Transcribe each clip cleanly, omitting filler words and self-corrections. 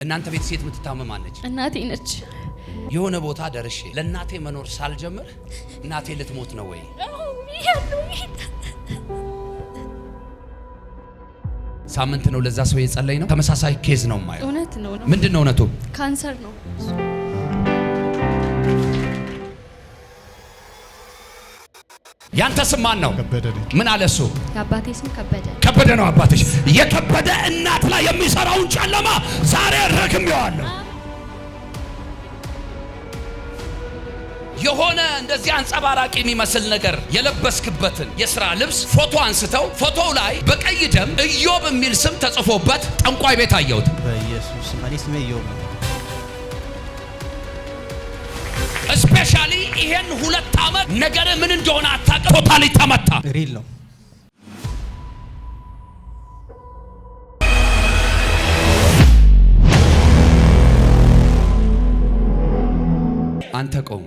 እናንተ ቤት ሴት ምትታመማለች? እናቴ ነች። የሆነ ቦታ ደርሼ ለእናቴ መኖር ሳልጀምር እናቴ ልትሞት ነው ወይ? ሳምንት ነው ለዛ ሰው የጸለይ ነው። ተመሳሳይ ኬዝ ነው ማየው። እውነት ነው። ምንድነው እውነቱ? ካንሰር ነው። ያንተ ስም ማን ነው? ምን አለ እሱ? የአባቴ ስም ከበደ። ከበደ ነው አባትሽ። የከበደ እናት ላይ የሚሰራውን ጨለማ ዛሬ ረግሜዋለሁ። የሆነ እንደዚህ አንጸባራቂ የሚመስል ነገር የለበስክበትን የሥራ ልብስ ፎቶ አንስተው ፎቶው ላይ በቀይ ደም ኢዮብ የሚል ስም ተጽፎበት ጠንቋይ ቤት አየሁት። በኢየሱስ ስም ኢዮብ ነው። ስፔሻሊ ይሄን 2 ዓመት ነገር ምን እንደሆነ አታውቅም። ቶታሊ ተመታ። ሪል ነው። አንተ ቆም።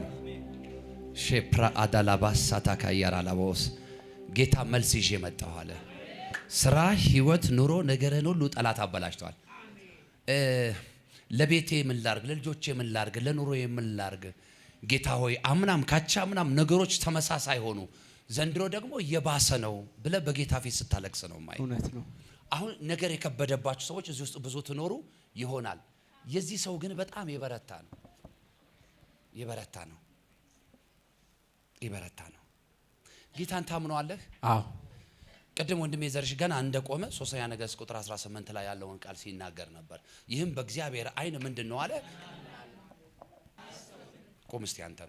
ሼፕራ አዳላባስ ሳታካያራ ላቦስ ጌታ መልስ ይዤ መጣሁ አለ። ስራ፣ ህይወት፣ ኑሮ ነገርን ሁሉ ጠላት አበላሽቷል። ለቤቴ ምን ላርግ፣ ለልጆቼ ምን ላርግ፣ ለኑሮዬ ምን ላርግ? ጌታ ሆይ አምናም ካቻምናም ነገሮች ተመሳሳይ ሆኑ፣ ዘንድሮ ደግሞ የባሰ ነው ብለ በጌታ ፊት ስታለቅስ ነው ማይ። እውነት ነው። አሁን ነገር የከበደባችሁ ሰዎች እዚህ ውስጥ ብዙ ትኖሩ ይሆናል። የዚህ ሰው ግን በጣም የበረታ ነው። የበረታ ነው። ይበረታ ነው። ጌታን ታምነዋለህ? አዎ። ቀደም ወንድሜ ዘርሽ ገና እንደቆመ 3ኛ ነገሥት ቁጥር 18 ላይ ያለውን ቃል ሲናገር ነበር። ይህም በእግዚአብሔር አይን ምንድነው አለ? ቆም እስቲ አንተ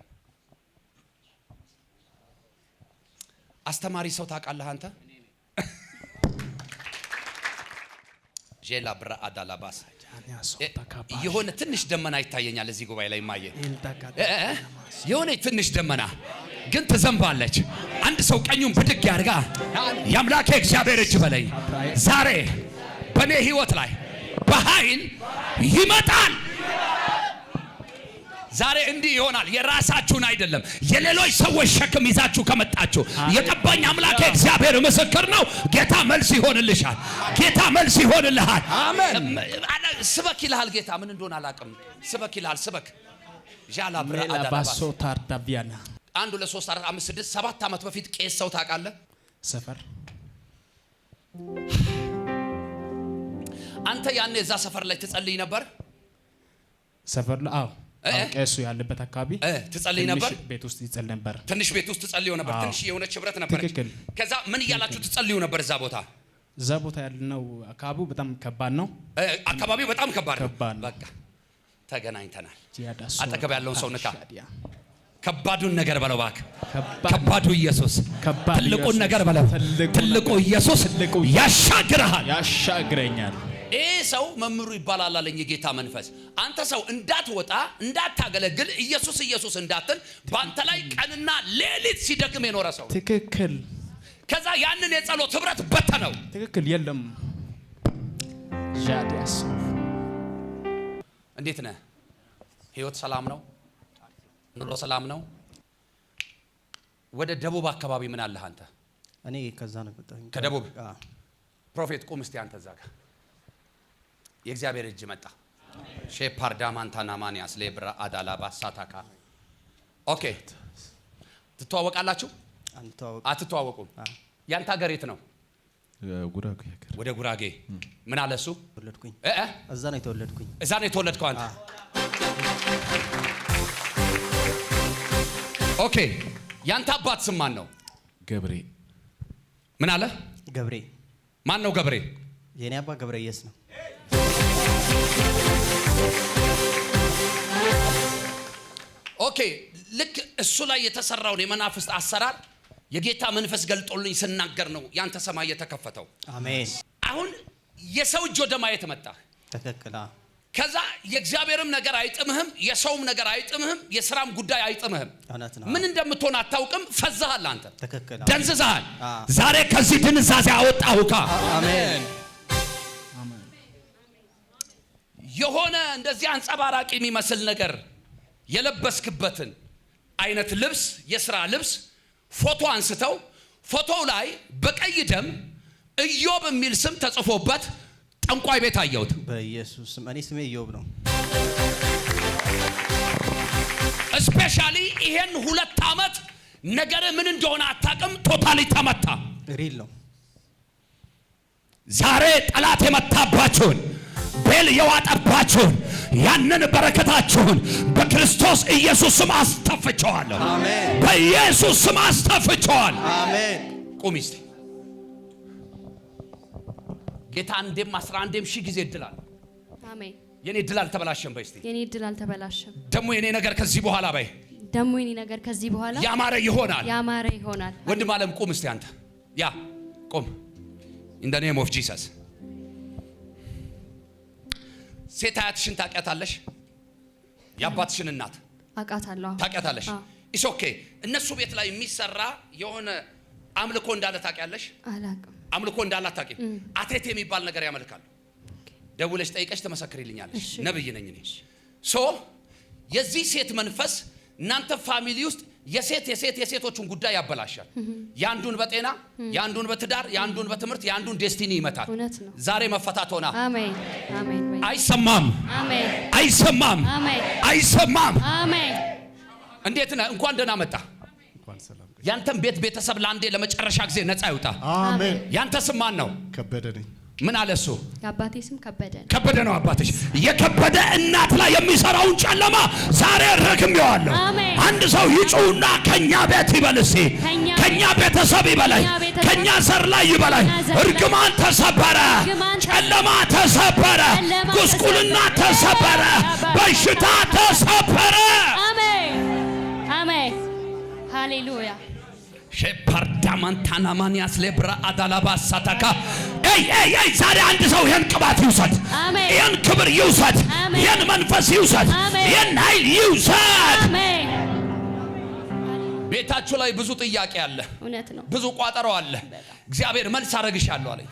አስተማሪ ሰው ታውቃለህ አንተ? ጄላ ብራ አዳላባስ የሆነ ትንሽ ደመና ይታየኛል እዚህ ጉባኤ ላይ ማየ የሆነ ትንሽ ደመና ግን ትዘንባለች። አንድ ሰው ቀኙን ብድግ ያርጋ ያምላኬ እግዚአብሔር እጅ በለኝ ዛሬ በኔ ህይወት ላይ በኃይል ይመጣል። ዛሬ እንዲህ ይሆናል። የራሳችሁን አይደለም የሌሎች ሰዎች ሸክም ይዛችሁ ከመጣችሁ የቀባኝ አምላኬ እግዚአብሔር ምስክር ነው። ጌታ መልስ ይሆንልሻል። ጌታ መልስ ይሆንልሃል። አሜን። ስበክ ይልሃል ጌታ። ምን እንደሆነ አላውቅም። ስበክ ይልሃል። ስበክ ጃላ ብራ አዳባሶ ታርዳቢያና 1 2 3 4 5 6 7 ዓመት በፊት ቄስ ሰው ታውቃለህ? ሰፈር አንተ ያኔ እዛ ሰፈር ላይ ትጸልይ ነበር? ሰፈር ነው። አዎ። ቄሱ ያለበት አካባቢ ትጸልይ ነበር? ቤት ውስጥ ይጸልይ ነበር። ትንሽ ቤት ውስጥ ትጸልዩ ነበር። ትንሽ የሆነች ህብረት ነበረች። ከዛ ምን እያላችሁ ትጸልዩ ነበር እዛ ቦታ? እዛ ቦታ ያለው አካባቢው በጣም ከባድ ነው። አካባቢው በጣም ከባድ ነው። በቃ ተገናኝተናል። አጠገብ ያለውን ሰው ንካ። ከባዱን ነገር በለው እባክህ። ከባዱ ኢየሱስ ትልቁን ነገር በለው። ትልቁ ኢየሱስ ያሻግርሃል፣ ያሻግረኛል። ይሄ ሰው መምሩ ይባላል አለኝ የጌታ መንፈስ። አንተ ሰው እንዳትወጣ እንዳታገለግል ኢየሱስ ኢየሱስ እንዳትል ባንተ ላይ ቀንና ሌሊት ሲደክም የኖረ ሰው። ትክክል። ከዛ ያንን የጸሎት ህብረት በተነው። ትክክል። የለም ጃዲያስ እንዴት ነህ? ህይወት ሰላም ነው? ኑሮ ሰላም ነው? ወደ ደቡብ አካባቢ ምን አለህ አንተ? እኔ ከዛ ነው መጣሁ። ከደቡብ ፕሮፌት ቁም እስቲ አንተ እዛ ጋር የእግዚአብሔር እጅ መጣ። ሼፓርዳ ማንታና ማንያስ ለብራ አዳላባ ሳታካ ኦኬ። ትተዋወቃላችሁ? አትተዋወቁም? ያንተ ሀገር የት ነው? ጉራጌ ሀገር። ወደ ጉራጌ ምን አለ እሱ? ተወለድኩኝ። እዛ ነው የተወለድኩኝ። እዛ ነው የተወለድከው አንተ? ኦኬ። ያንተ አባት ስም ማን ነው? ገብሬ። ምን አለ? ገብሬ። ማን ነው ገብሬ? የኔ አባት ገብረየስ ነው። ኦኬ። ልክ እሱ ላይ የተሰራውን የመናፍስት አሰራር የጌታ መንፈስ ገልጦልኝ ስናገር ነው ያንተ ሰማይ የተከፈተው። አሜን። አሁን የሰው እጅ ወደ ማየት መጣ። ተከክላ ከዛ የእግዚአብሔርም ነገር አይጥምህም፣ የሰውም ነገር አይጥምህም፣ የሥራም ጉዳይ አይጥምህም። ምን እንደምትሆን አታውቅም። ፈዛሃል፣ አንተ ደንዝዛሃል። ዛሬ ከዚህ ድንዛዜ አወጣሁካ። አሜን። የሆነ እንደዚህ አንጸባራቂ የሚመስል ነገር የለበስክበትን አይነት ልብስ የሥራ ልብስ ፎቶ አንስተው ፎቶው ላይ በቀይ ደም ኢዮብ የሚል ስም ተጽፎበት ጠንቋይ ቤት አየሁት። በኢየሱስ ስም እኔ ስሜ ኢዮብ ነው። ስፔሻሊ ይሄን 2 ዓመት ነገር ምን እንደሆነ አታውቅም። ቶታሊ ተመታ። ሪል ነው። ዛሬ ጠላት የመታባችሁን ቤል የዋጠባችሁን ያንን በረከታችሁን በክርስቶስ ኢየሱስ ስም አስተፍቸዋለሁ። አሜን። በኢየሱስ ስም አስተፍቸዋለሁ። አሜን። ቁም እስቲ። ጌታ አንዴም 11 ሺህ ጊዜ እድላል። አሜን። የኔ እድል አልተበላሸም። በይ እስቲ የኔ እድል አልተበላሸም። ደግሞ የኔ ነገር ከዚህ በኋላ በይ ደግሞ የኔ ነገር ከዚህ በኋላ ያማረ ይሆናል። ያማረ ይሆናል። ወንድም ዓለም ቁም እስቲ አንተ ያ ቁም። in the name of Jesus ሴት አያትሽን ታውቂያታለሽ? የአባትሽን እናት አውቃታለሁ። ታውቂያታለሽ? ኢስ ኦኬ። እነሱ ቤት ላይ የሚሰራ የሆነ አምልኮ እንዳለ ታውቂያለሽ? አላውቅም። አምልኮ እንዳለ አታውቂም? አቴት የሚባል ነገር ያመልካሉ። ደውለሽ ጠይቀሽ ትመሰክሪልኛለሽ። ነብይ ነኝ እኔ። ሶ የዚህ ሴት መንፈስ እናንተ ፋሚሊ ውስጥ የሴቶቹን ጉዳይ ያበላሻል። ያንዱን በጤና፣ ያንዱን በትዳር፣ ያንዱን በትምህርት፣ ያንዱን ዴስቲኒ ይመታል። ዛሬ መፈታት ሆና። አሜን አሜን። አይሰማም፣ አሜን። አይሰማም፣ አሜን። አይሰማም። አሜን። እንዴት ነህ? እንኳን ደህና መጣ። ያንተም ቤተሰብ ለአንዴ ለመጨረሻ ጊዜ ነፃ ይውጣ። አሜን። ያንተ ስም ማን ነው? ከበደ ነኝ። ምን አለ እሱ? የአባቴ ስም ከበደ ነው። ከበደ ነው አባትሽ። የከበደ እናት ላይ የሚሰራውን ጨለማ ዛሬ ረግሜዋለሁ። አንድ ሰው ይጩውና ከኛ ቤት ይበል እስቲ። ከኛ ቤተሰብ ይበላኝ፣ ከኛ ዘር ላይ ይበላኝ። እርግማን ተሰበረ፣ ጨለማ ተሰበረ፣ ጉስቁልና ተሰበረ፣ በሽታ ተሰበረ። አሜን አሜን። ሃሌሉያ። ሸፓርዳማንታና ማንያስ ለብራ አዳላባ ሳታካ አይ ዛሬ አንድ ሰው ይሄን ቅባት ይውሰድ፣ ይሄን ክብር ይውሰድ፣ ይሄን መንፈስ ይውሰድ፣ ይሄን ኃይል ይውሰድ። አሜን። ቤታችሁ ላይ ብዙ ጥያቄ አለ፣ እውነት ነው። ብዙ ቋጠሮ አለ። እግዚአብሔር መልስ አረግሻለሁ አለኝ።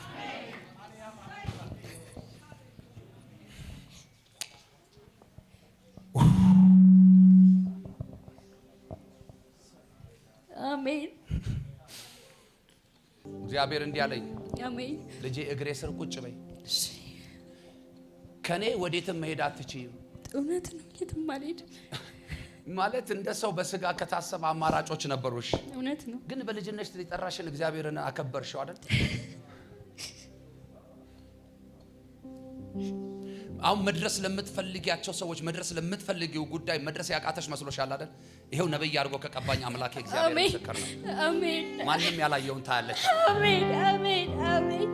አሜን። እግዚአብሔር እንዲህ አለኝ፣ አሜን። ልጄ እግሬ ስር ቁጭ በይ። ከኔ ወዴትም መሄድ አትችይም። እውነት ነው። የትም አልሄድም ማለት እንደ ሰው በስጋ ከታሰበ አማራጮች ነበሩሽ። እውነት ነው። ግን በልጅነትሽ ሊጠራሽን እግዚአብሔርን አከበርሽው አይደል? አሁን መድረስ ለምትፈልጊያቸው ሰዎች መድረስ ለምትፈልጊው ጉዳይ መድረስ ያቃተሽ መስሎሻል አይደል? ይሄው ነብይ አድርጎ ከቀባኝ አምላኬ እግዚአብሔር ምስክር ነው። አሜን። ማንም ያላየውን ታያለች። አሜን አሜን አሜን።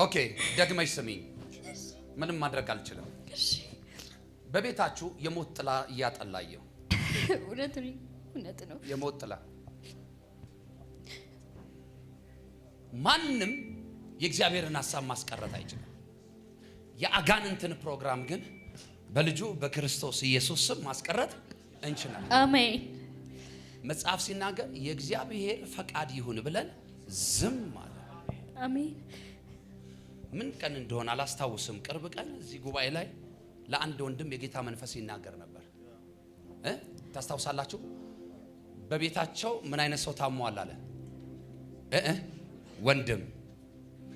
ኦኬ፣ ደግመሽ ስሚኝ። ምንም ማድረግ አልችልም። በቤታችሁ የሞት ጥላ እያጠላየው። እውነት ነው። እውነት ነው። የሞት ጥላ ማንም የእግዚአብሔርን ሐሳብ ማስቀረት አይችልም። የአጋንንትን ፕሮግራም ግን በልጁ በክርስቶስ ኢየሱስ ስም ማስቀረት እንችላለን። አሜን። መጽሐፍ ሲናገር የእግዚአብሔር ፈቃድ ይሁን ብለን ዝም አለ። አሜን። ምን ቀን እንደሆነ አላስታውስም። ቅርብ ቀን እዚህ ጉባኤ ላይ ለአንድ ወንድም የጌታ መንፈስ ይናገር ነበር። ታስታውሳላችሁ? በቤታቸው ምን አይነት ሰው ታሟል አለ። ወንድም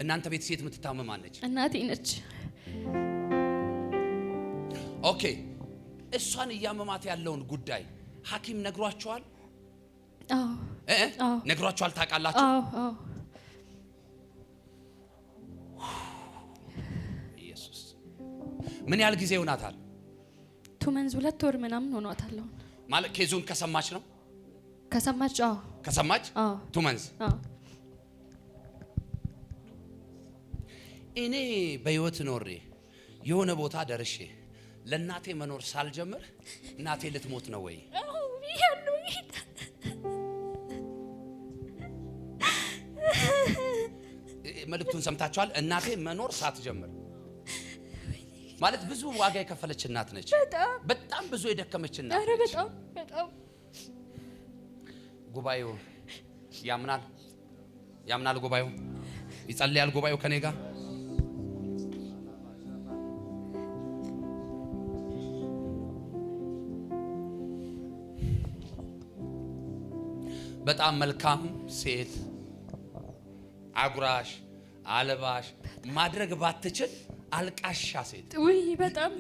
እናንተ ቤት ሴት የምትታመም አለች? እናቴ ነች። ኦኬ፣ እሷን እያመማት ያለውን ጉዳይ ሐኪም ነግሯቸዋል? አዎ ነግሯቸዋል። ታውቃላችሁ? አዎ። ኢየሱስ ምን ያህል ጊዜ ሆናታል? 2 መንዝ 2 ወር ምናምን ሆኗታል። ማለት ኬዙን ከሰማች ነው? ከሰማች? አዎ ከሰማች። 2 መንዝ። አዎ። እኔ በህይወት ኖሬ የሆነ ቦታ ደርሼ ለእናቴ መኖር ሳልጀምር እናቴ ልትሞት ነው ወይ? መልእክቱን ሰምታችኋል? እናቴ መኖር ሳትጀምር ማለት ብዙ ዋጋ የከፈለች እናት ነች። በጣም ብዙ የደከመች እናት ነች። በጣም ጉባኤው ያምናል። ጉባኤው ይጸልያል። ጉባኤው ከኔ ጋር በጣም መልካም ሴት አጉራሽ አልባሽ ማድረግ ባትችል አልቃሻ ሴት ወይ በጣም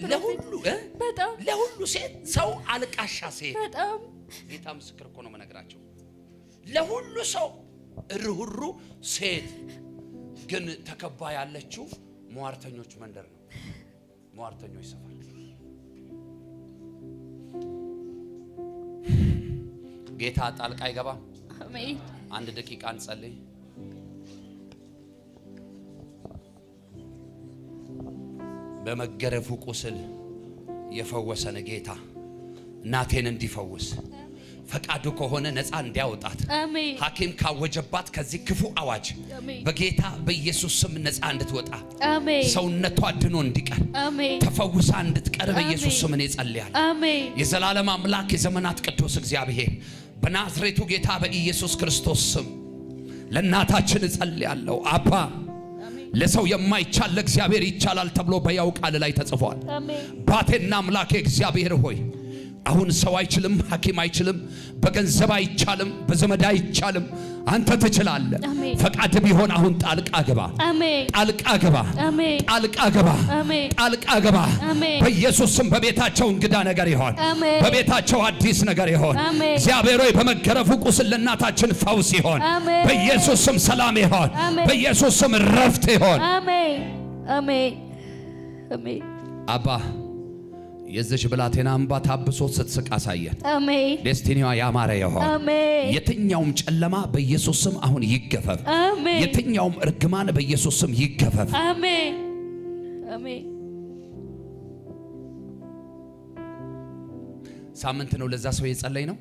ለሁሉ ሴት ሰው አልቃሻ ሴት በጣም ጌታ ምስክር እኮ ነው መነግራቸው። ለሁሉ ሰው ርህሩ ሴት ግን ተከባ ያለችው ሟርተኞች መንደር ነው። ሟርተኞች ሰፈር። ጌታ ጣልቃ አይገባም። አሜን። አንድ ደቂቃ እንጸልይ። በመገረፉ ቁስል የፈወሰን ጌታ እናቴን እንዲፈውስ ፈቃዱ ከሆነ ነፃ እንዲያወጣት አሜን። ሐኪም ካወጀባት ከዚህ ክፉ አዋጅ በጌታ በኢየሱስ ስም ነፃ እንድትወጣ አሜን። ሰውነቷ ድኖ እንዲቀር አሜን። ተፈውሳ እንድትቀር በኢየሱስ ስም እኔ ጸልያለሁ። አሜን። የዘላለም አምላክ የዘመናት ቅዱስ እግዚአብሔር በናዝሬቱ ጌታ በኢየሱስ ክርስቶስ ስም ለእናታችን ጸልያለሁ። አባ ለሰው የማይቻል ለእግዚአብሔር ይቻላል ተብሎ በያው ቃል ላይ ተጽፏል። ባቴና አምላኬ እግዚአብሔር ሆይ አሁን ሰው አይችልም፣ ሐኪም አይችልም፣ በገንዘብ አይቻልም፣ በዘመድ አይቻልም፣ አንተ ትችላለህ። ፈቃድ ቢሆን አሁን ጣልቃ ግባ፣ ጣልቃ ግባ፣ ጣልቃ ግባ፣ ጣልቃ ግባ። በኢየሱስ ስም በቤታቸው እንግዳ ነገር ይሆን፣ በቤታቸው አዲስ ነገር ይሆን። እግዚአብሔር ሆይ በመገረፉ ቁስል ለእናታችን ፈውስ ይሆን፣ በኢየሱስ ስም ሰላም ይሆን፣ በኢየሱስ ስም ረፍት ይሆን። አሜን፣ አሜን፣ አሜን። አባ የዚህ ብላቴና እንባ ታብሶ ስትስቅ አሳየን። አሜን። ዴስቲኒዋ ያማረ ይሆን። አሜን። የትኛውም ጨለማ በኢየሱስ ስም አሁን ይገፈፍ። አሜን። የትኛውም እርግማን በኢየሱስ ስም ይገፈፍ። አሜን፣ አሜን። ሳምንት ነው ለዛ ሰው የጸለይ ነው።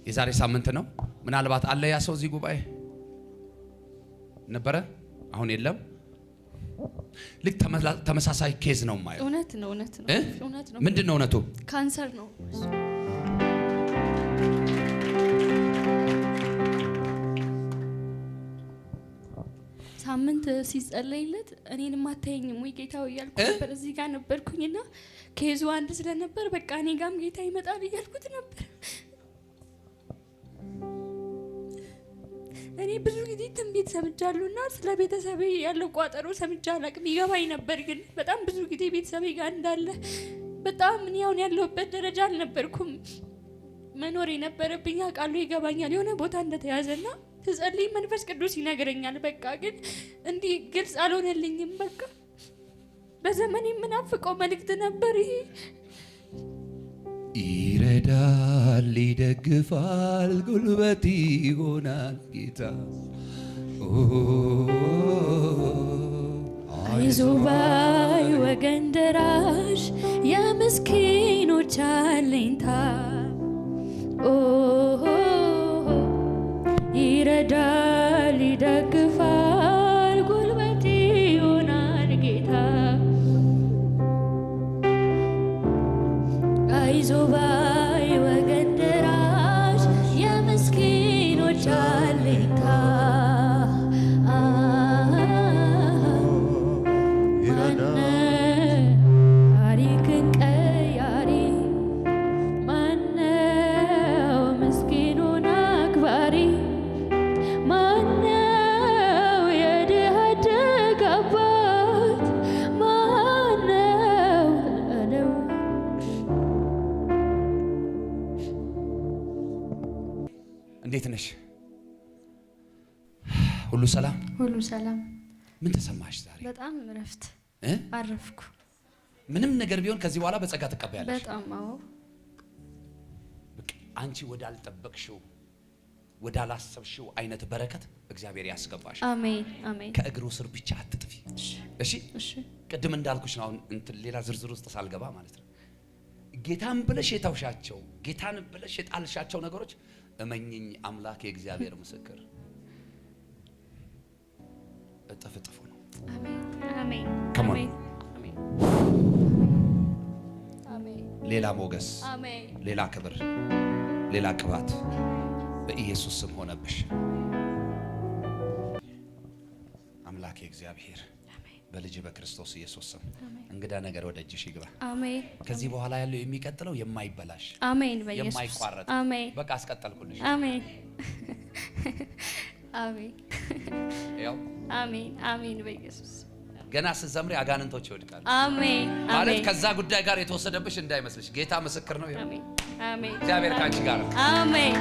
የዛሬ ሳምንት ነው። ምናልባት አለ ያ ሰው እዚህ ጉባኤ ነበረ፣ አሁን የለም። ልክ ተመሳሳይ ኬዝ ነው ማለት። እውነት ነው፣ እውነት ነው፣ እውነት ነው። ምንድነው እውነቱ? ካንሰር ነው። ሳምንት ሲጸለይለት እኔንም አታየኝም ወይ ጌታው እያልኩ ነበር። እዚህ ጋር ነበርኩኝና ኬዙ አንድ ስለነበር በቃ እኔ ጋም ጌታ ይመጣል እያልኩት ነበር። እኔ ብዙ ጊዜ ትንቢት ሰምቻለሁና ስለ ቤተሰቤ ያለው ቋጠሮ ሰምቻ አላቅም። ይገባኝ ነበር ግን በጣም ብዙ ጊዜ ቤተሰቤ ጋር እንዳለ በጣም እኔ አሁን ያለሁበት ደረጃ አልነበርኩም። መኖር የነበረብኝ ቃሉ ይገባኛል የሆነ ቦታ እንደተያዘና ትጸልይ መንፈስ ቅዱስ ይነግረኛል። በቃ ግን እንዲህ ግልጽ አልሆነልኝም። በቃ በዘመኔ የምናፍቀው መልእክት ነበር ይሄ። ይረዳል፣ ይደግፋል፣ ጉልበት ይሆናል ጌታ። አይዞህ ባይ ወገን ደራሽ የምስኪኖች አለኝታ ይረዳል፣ ይደግፋል፣ ጉልበት ይሆናል ጌታ። አይዞህ ባይ ወገን ደራሽ የምስኪኖች አለኝታ ታሪክን ቀያሪ ማነው? ምስኪኑን አክባሪ ማነው? የድሃ አደግ አባት ማነው? አለው እንዴት ነሽ? ሁሉ ሰላም? ሁሉ ሰላም። ምን ተሰማሽ ዛሬ? በጣም እረፍት አረፍኩ። ምንም ነገር ቢሆን ከዚህ በኋላ በጸጋ ትቀበያለሽ። በጣም አዎ። አንቺ ወዳልጠበቅሽው ወዳላሰብሽው አይነት በረከት እግዚአብሔር ያስገባሽ። አሜን፣ አሜን። ከእግሩ ስር ብቻ አትጥፊ። እሺ፣ እሺ። ቅድም እንዳልኩሽ ነው። አሁን ሌላ ዝርዝር ውስጥ ሳልገባ ማለት ነው። ጌታን ብለሽ የታውሻቸው ጌታን ብለሽ የጣልሻቸው ነገሮች እመኝኝ፣ አምላክ የእግዚአብሔር ምስክር እጥፍ እጥፉ ነው። አሜን፣ አሜን፣ አሜን፣ አሜን። ሌላ ሞገስ፣ አሜን፣ ሌላ ክብር፣ ሌላ ቅባት በኢየሱስ ስም ሆነብሽ። አምላክ የእግዚአብሔር በልጅ በክርስቶስ ኢየሱስ ስም እንግዳ ነገር ወደ እጅሽ ይግባ። አሜን። ከዚህ በኋላ ያለው የሚቀጥለው የማይበላሽ አሜን፣ በኢየሱስ የማይቋረጥ አሜን። በቃ አስቀጠልኩልሽ። አሜን። አሜን ያው አሜን አሜን በኢየሱስ ገና ስትዘምሪ አጋንንቶች ይወድቃሉ። አሜን ማለት ከዛ ጉዳይ ጋር የተወሰደብሽ እንዳይመስልሽ ጌታ ምስክር ነው። አሜን አሜን እግዚአብሔር ካንቺ ጋር ነው። አሜን